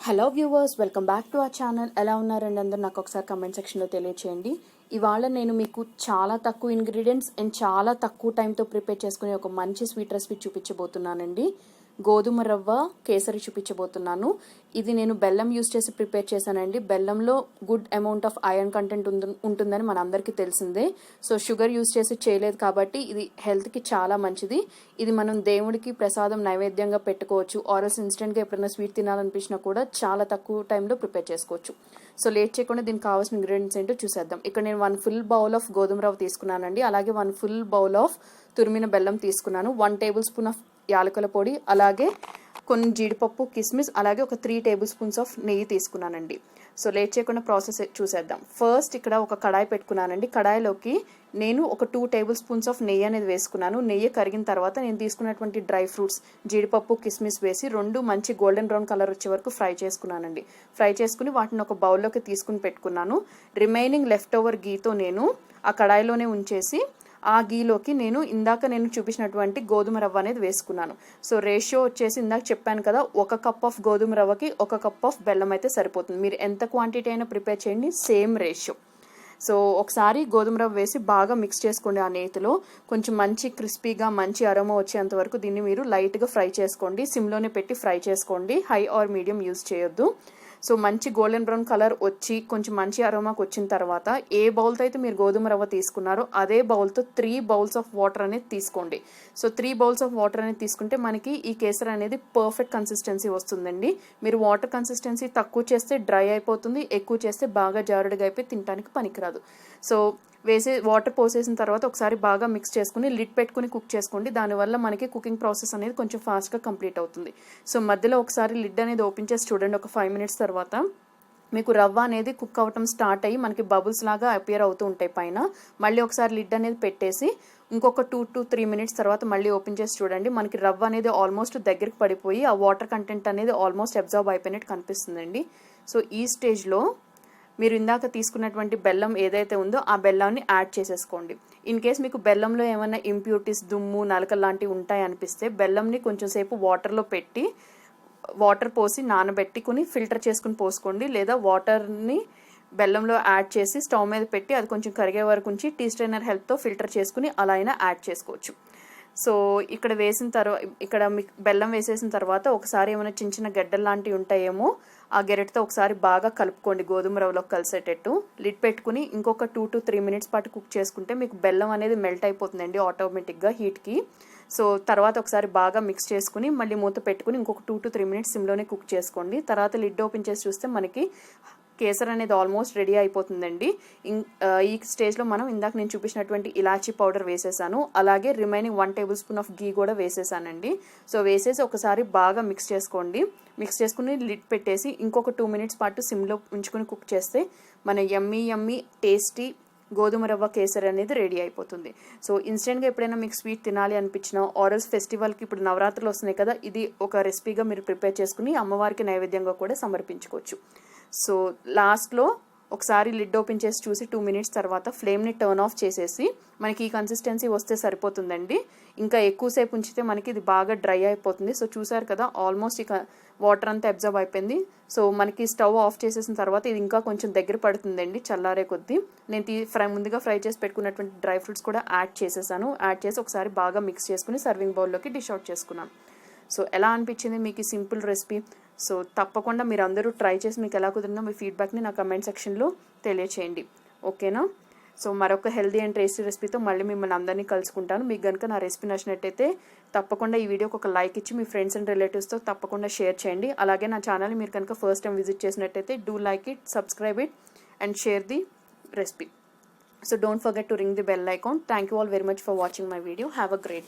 Hello viewers, welcome back to our channel. ఎలా ఉన్నారండి అందరూ? నాకు ఒకసారి కమెంట్ సెక్షన్లో తెలియచేయండి. ఇవాళ నేను మీకు చాలా తక్కువ ఇంగ్రీడియంట్స్ అండ్ చాలా తక్కువ టైంతో ప్రిపేర్ చేసుకునే ఒక మంచి స్వీట్ రెసిపీ చూపించబోతున్నానండి. గోధుమ రవ్వ కేసరి చూపించబోతున్నాను. ఇది నేను బెల్లం యూస్ చేసి ప్రిపేర్ చేశానండి. బెల్లంలో good amount of iron content ఉంటుందని మన అందరికీ తెలిసిందే. సో షుగర్ యూస్ చేసి చేయలేదు కాబట్టి ఇది హెల్త్కి చాలా మంచిది. ఇది మనం దేవుడికి ప్రసాదం నైవేద్యంగా పెట్టుకోవచ్చు. ఆర్ఎల్స్ ఇన్స్టెంట్గా ఎప్పుడైనా స్వీట్ తినాలనిపించినా కూడా చాలా తక్కువ టైంలో ప్రిపేర్ చేసుకోవచ్చు. సో లేట్ చేయకుండా దీనికి కావాల్సిన ఇంగ్రీడియంట్స్ ఏంటో చూసేద్దాం. ఇక్కడ నేను 1 full బౌల్ ఆఫ్ గోధుమ రవ్వ తీసుకున్నానండి. అలాగే 1 full బౌల్ ఆఫ్ తురిమిన బెల్లం తీసుకున్నాను. 1 tablespoon ఆఫ్ యాలకుల పొడి, అలాగే కొన్ని జీడిపప్పు, కిస్మిస్, అలాగే ఒక 3 tablespoons ఆఫ్ నెయ్యి తీసుకున్నానండి. సో లేట్ చేయకుండా ప్రాసెస్ చూసేద్దాం. ఫస్ట్ ఇక్కడ ఒక కడాయి పెట్టుకున్నానండి. కడాయిలోకి నేను ఒక 2 tablespoons ఆఫ్ నెయ్యి అనేది వేసుకున్నాను. నెయ్యి కరిగిన తర్వాత నేను తీసుకున్నటువంటి డ్రై ఫ్రూట్స్ జీడిపప్పు, కిస్మిస్ వేసి 2 మంచి గోల్డెన్ బ్రౌన్ కలర్ వచ్చే వరకు ఫ్రై చేసుకున్నానండి. ఫ్రై చేసుకుని వాటిని ఒక బౌల్లోకి తీసుకుని పెట్టుకున్నాను. రిమైనింగ్ లెఫ్ట్ ఓవర్ గీతో నేను ఆ కడాయిలోనే ఉంచేసి ఆ గీలోకి నేను చూపించినటువంటి గోధుమ రవ్వ అనేది వేసుకున్నాను. సో రేషియో వచ్చేసి ఇందాక చెప్పాను కదా, 1 cup ఆఫ్ గోధుమ రవ్వకి 1 cup ఆఫ్ బెల్లం అయితే సరిపోతుంది. మీరు ఎంత క్వాంటిటీ అయినా ప్రిపేర్ చేయండి, సేమ్ రేషియో. సో ఒకసారి గోధుమ రవ్వ వేసి బాగా మిక్స్ చేసుకోండి. ఆ నేతిలో కొంచెం మంచి క్రిస్పీగా మంచి అరోమా వచ్చేంత వరకు దీన్ని మీరు లైట్గా ఫ్రై చేసుకోండి. సిమ్లోనే పెట్టి ఫ్రై చేసుకోండి, హై ఆర్ మీడియం యూజ్ చేయొద్దు. సో మంచి గోల్డెన్ బ్రౌన్ కలర్ వచ్చి కొంచెం మంచి అరోమాకి వచ్చిన తర్వాత ఏ బౌల్తో అయితే మీరు గోధుమ రవ్వ తీసుకున్నారో అదే బౌల్తో 3 bowls ఆఫ్ వాటర్ అనేది తీసుకోండి. సో 3 bowls ఆఫ్ వాటర్ అనేది తీసుకుంటే మనకి ఈ కేసరి అనేది పర్ఫెక్ట్ కన్సిస్టెన్సీ వస్తుందండి. మీరు వాటర్ కన్సిస్టెన్సీ తక్కువ చేస్తే డ్రై అయిపోతుంది, ఎక్కువ చేస్తే బాగా జారుడుగా అయిపోయి తినడానికి పనికిరాదు. సో వాటర్ పోసేసిన తర్వాత ఒకసారి బాగా మిక్స్ చేసుకుని లిడ్ పెట్టుకుని కుక్ చేసుకోండి. దానివల్ల మనకి కుకింగ్ ప్రాసెస్ అనేది కొంచెం ఫాస్ట్గా కంప్లీట్ అవుతుంది. సో మధ్యలో ఒకసారి లిడ్ అనేది ఓపెన్ చేసి చూడండి. ఒక 5 minutes తర్వాత మీకు రవ్వ అనేది కుక్ అవ్వటం స్టార్ట్ అయ్యి మనకి బబుల్స్ లాగా అపియర్ అవుతూ ఉంటాయి పైన. మళ్ళీ ఒకసారి లిడ్ అనేది పెట్టేసి ఇంకొక 2 to 3 minutes తర్వాత మళ్ళీ ఓపెన్ చేసి చూడండి. మనకి రవ్వ అనేది ఆల్మోస్ట్ దగ్గరికి పడిపోయి ఆ వాటర్ కంటెంట్ అనేది ఆల్మోస్ట్ అబ్జర్వ్ అయిపోయినట్టు కనిపిస్తుందండి. సో ఈ స్టేజ్లో మీరు ఇందాక తీసుకున్నటువంటి బెల్లం ఏదైతే ఉందో ఆ బెల్లాన్ని యాడ్ చేసేసుకోండి. ఇన్ కేస్ మీకు బెల్లంలో ఏమైనా ఇంప్యూరిటీస్, దుమ్ము, నలకలు లాంటివి ఉంటాయి అనిపిస్తే బెల్లంని కొంచెం సేపు వాటర్లో పెట్టి వాటర్ పోసి నానబెట్టుకుని ఫిల్టర్ చేసుకుని పోసుకోండి. లేదా వాటర్ని బెల్లంలో యాడ్ చేసి స్టవ్ మీద పెట్టి అది కొంచెం కరిగే వరకు ఉంచి టీ స్ట్రైనర్ హెల్ప్తో ఫిల్టర్ చేసుకుని అలా అయినా యాడ్ చేసుకోవచ్చు. సో ఇక్కడ బెల్లం వేసేసిన తర్వాత ఒకసారి ఏమైనా చిన్న చిన్న గడ్డలు లాంటివి ఉంటాయేమో ఆ గెరెట్తో ఒకసారి బాగా కలుపుకోండి గోధుమ రవ్వలో కలిసేటట్టు. లిడ్ పెట్టుకుని ఇంకొక 2 to 3 minutes పాటు కుక్ చేసుకుంటే మీకు బెల్లం అనేది మెల్ట్ అయిపోతుందండి ఆటోమేటిక్గా హీట్కి. సో తర్వాత ఒకసారి బాగా మిక్స్ చేసుకుని మళ్ళీ మూత పెట్టుకుని ఇంకొక 2 to 3 minutes సిమ్లోనే కుక్ చేసుకోండి. తర్వాత లిడ్ ఓపెన్ చేసి చూస్తే మనకి కేసర్ అనేది ఆల్మోస్ట్ రెడీ అయిపోతుందండి. ఈ స్టేజ్లో మనం ఇందాక నేను చూపించినటువంటి ఇలాచీ పౌడర్ వేసేసాను. అలాగే రిమైనింగ్ 1 tablespoon ఆఫ్ గీ కూడా వేసేసానండి. సో వేసేసి ఒకసారి బాగా మిక్స్ చేసుకోండి. మిక్స్ చేసుకుని లిడ్ పెట్టేసి ఇంకొక 2 minutes పాటు సిమ్లో ఉంచుకుని కుక్ చేస్తే మన యమ్మీ టేస్టీ గోధుమ రవ్వ కేసరి అనేది రెడీ అయిపోతుంది. సో ఇన్స్టెంట్గా ఎప్పుడైనా మీకు స్వీట్ తినాలి అనిపించినా ఆర్ఎల్స్ ఫెస్టివల్కి ఇప్పుడు నవరాత్రులు వస్తున్నాయి కదా, ఇది ఒక రెసిపీగా మీరు ప్రిపేర్ చేసుకుని అమ్మవారికి నైవేద్యంగా కూడా సమర్పించుకోవచ్చు. సో లాస్ట్లో ఒకసారి లిడ్ ఓపెన్ చేసి చూసి 2 minutes తర్వాత ఫ్లేమ్ని టర్న్ ఆఫ్ చేసేసి మనకి ఈ కన్సిస్టెన్సీ వస్తే సరిపోతుందండి. ఇంకా ఎక్కువసేపు ఉంచితే మనకి ఇది బాగా డ్రై అయిపోతుంది. సో చూసారు కదా, ఆల్మోస్ట్ ఇక వాటర్ అంతా అబ్జర్వ్ అయిపోయింది. సో మనకి స్టవ్ ఆఫ్ చేసేసిన తర్వాత ఇది ఇంకా కొంచెం దగ్గర పడుతుందండి చల్లారే కొద్దీ. నేను ముందుగా ఫ్రై చేసి పెట్టుకున్నటువంటి డ్రై ఫ్రూట్స్ కూడా యాడ్ చేసేసాను. యాడ్ చేసి ఒకసారి బాగా మిక్స్ చేసుకుని సర్వింగ్ బౌల్లోకి డిష్ అవుట్ చేసుకున్నాను. సో ఎలా అనిపించింది మీకు ఈ సింపుల్ రెసిపీ? సో తప్పకుండా మీరు అందరూ ట్రై చేసి మీకు ఎలా కుదిరినా మీ ఫీడ్బ్యాక్ని నా కమెంట్ సెక్షన్లో తెలియచేయండి. ఓకేనా? సో మరొక హెల్దీ అండ్ టేస్టీ రెసిపీతో మళ్ళీ మిమ్మల్ని అందరినీ కలుసుకుంటాను. మీకు కనుక నా రెసిపీ నచ్చినట్టయితే తప్పకుండా ఈ వీడియోకి ఒక లైక్ ఇచ్చి మీ ఫ్రెండ్స్ అండ్ రిలేటివ్స్తో తప్పకుండా షేర్ చేయండి. అలాగే నా ఛానల్ని మీరు కనుక ఫస్ట్ టైం విజిట్ చేసినట్టయితే do like it, subscribe it and share the recipe. So don't forget to ring the bell icon. Thank you all very much for watching my video. Have a great day.